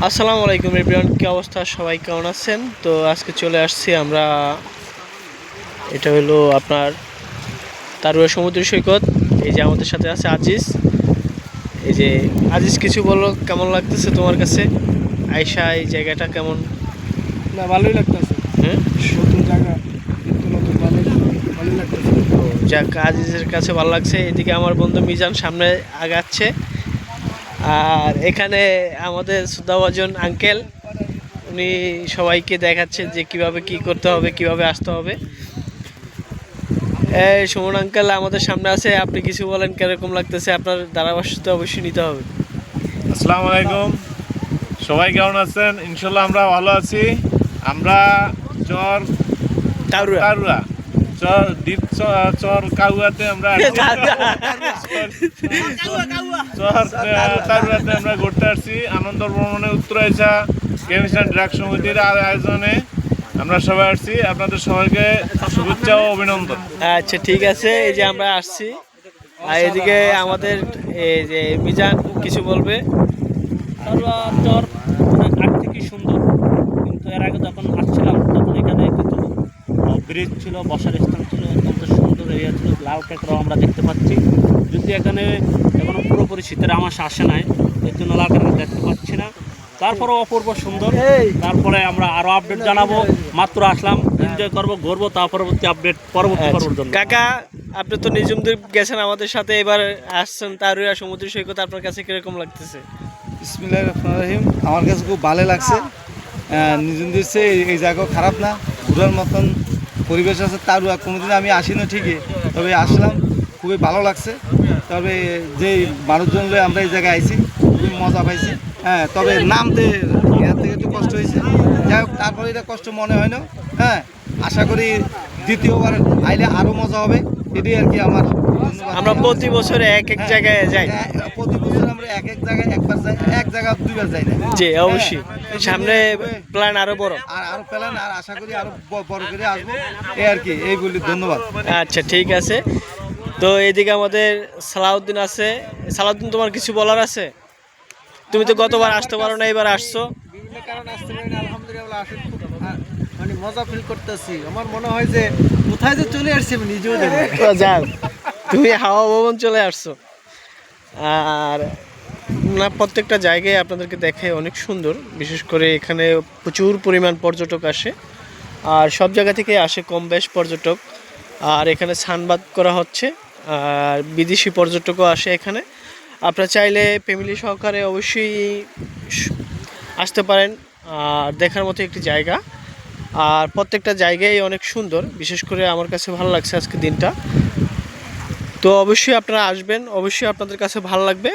আসসালামু আলাইকুম এভরিওয়ান, কি অবস্থা? সবাই কেমন আছেন? তো আজকে চলে আসছি আমরা, এটা হলো আপনার তারুয়া সমুদ্র সৈকত। এই যে আমাদের সাথে আছে আজিজ। এই যে আজিজ, কিছু বলো, কেমন লাগতেছে তোমার কাছে আয়শা? এই জায়গাটা কেমন? না, ভালোই লাগতেছে। হ্যাঁ, নতুন জায়গা, নিত্য নতুন ভালোই লাগতেছে। যাক, আজিজের কাছে ভালো লাগছে। এদিকে আমার বন্ধু মিজান সামনে আগাচ্ছে, আর এখানে আমাদের সুদাওয়াজন আঙ্কেল, উনি সবাইকে দেখাচ্ছে যে কিভাবে কি করতে হবে, কিভাবে আসতে হবে। এই সুমন আঙ্কেল আমাদের সামনে আছে, আপনি কিছু বলেন, কিরকম লাগতেছে? আপনার ধারাভাষ্য তো অবশ্যই নিতে হবে। আসসালামু আলাইকুম, সবাই কেমন আছেন? ইনশাল্লাহ আমরা ভালো আছি। আমরা চর তারুয়া কারুয়া চর দ্বীপ চর কাউয়াতে আমরা চর তারুয়াতে আমরা ঘুরতে আসছি। আনন্দ ভ্রমণে উত্তর আইসা কেমিস্ট্রি ড্রাগ সমিতির আয়োজনে আমরা সবাই আসছি। আপনাদের সবাইকে শুভেচ্ছা ও অভিনন্দন। আচ্ছা, ঠিক আছে। এই যে আমরা আসছি, আর এদিকে আমাদের এই যে মিজান কিছু বলবে। তারুয়া চর অনেক আগ থেকেই সুন্দর, কিন্তু এর আগে যখন আসছিলাম তখন এখানে কিছু ব্রিজ ছিল, বসার স্থান ছিল, অত্যন্ত সুন্দর এরিয়া ছিল। লাল কাঁকড়াও আমরা দেখতে পাচ্ছি, যদি এখানে এখনো পুরোপুরি শীতের আমাস আসে নাই, এর জন্য লাল কাঁকড়া দেখতে পাচ্ছি না। তারপরে অপূর্ব সুন্দর। তারপরে আমরা আরো আপডেট জানাবো। মাত্র আসলাম, এনজয় করবো, ঘুরবো, তার পরবর্তী আপডেট পরবর্তী পর্বের জন্য। কাকা, আপনি তো নিজুম দ্বীপ গেছেন আমাদের সাথে, এবার আসছেন তারুয়া সমুদ্র সৈকত, আপনার কাছে কিরকম লাগতেছে? বিসমিল্লাহির রহমানির রহিম। আমার কাছে খুব ভালো লাগছে। নিজের দেশে এই জায়গা খারাপ না, ঘোরার মতন পরিবেশ আছে। তারুয়া কোনোদিন আমি আসিনি ঠিকই, তবে আসলাম, খুবই ভালো লাগছে। তবে যে মানুষজন লয়ে আমরা এই জায়গায় আইছি, খুবই মজা পাইছি। হ্যাঁ, তবে নামতে এর থেকে একটু কষ্ট হয়েছে। যাই হোক, তারপরে এটা কষ্ট মনে হয় না। হ্যাঁ, আশা করি দ্বিতীয়বার আইলে আরও মজা হবে। এটাই আর কি আমার ধন্যবাদ। আমরা প্রতি বছর এক এক জায়গায় যাই। প্রতি বছর আমরা এক এক জায়গায় একবার যাই, এক জায়গা দুইবার যাই না। জি, অবশ্যই। সামনে প্ল্যান আরো বড়। আর আরো প্ল্যান, আর আশা করি আরো বড় করে আসবো। এই আর কি, এই বলি। ধন্যবাদ। আচ্ছা, ঠিক আছে। তো এইদিকে আমাদের সালাউদ্দিন আছে। সালাউদ্দিন, তোমার কিছু বলার আছে? তুমি তো গতবার আসতে পারো না, এবার আসছো। বিভিন্ন কারণে আসতে পারি না, আলহামদুলিল্লাহ আসে খুব মানে মজা ফিল করতেছি। আমার মনে হয় যে কোথায় যে চলে আসছি আমি নিজেও জানি না। যাক, তুমি হাওয়া ভবন চলে আসছো। আর না, প্রত্যেকটা জায়গায় আপনাদেরকে দেখে অনেক সুন্দর। বিশেষ করে এখানে প্রচুর পরিমাণ পর্যটক আসে, আর সব জায়গা থেকে আসে কম বেশ পর্যটক। আর এখানে সানবাদ করা হচ্ছে, আর বিদেশি পর্যটকও আসে এখানে। আপনারা চাইলে ফ্যামিলি সহকারে অবশ্যই আসতে পারেন। আর দেখার মতো একটি জায়গা, আর প্রত্যেকটা জায়গায় অনেক সুন্দর। বিশেষ করে আমার কাছে ভালো লাগছে আজকে দিনটা। তো অবশ্যই আপনারা আসবেন, অবশ্যই আপনাদের কাছে ভালো লাগবে।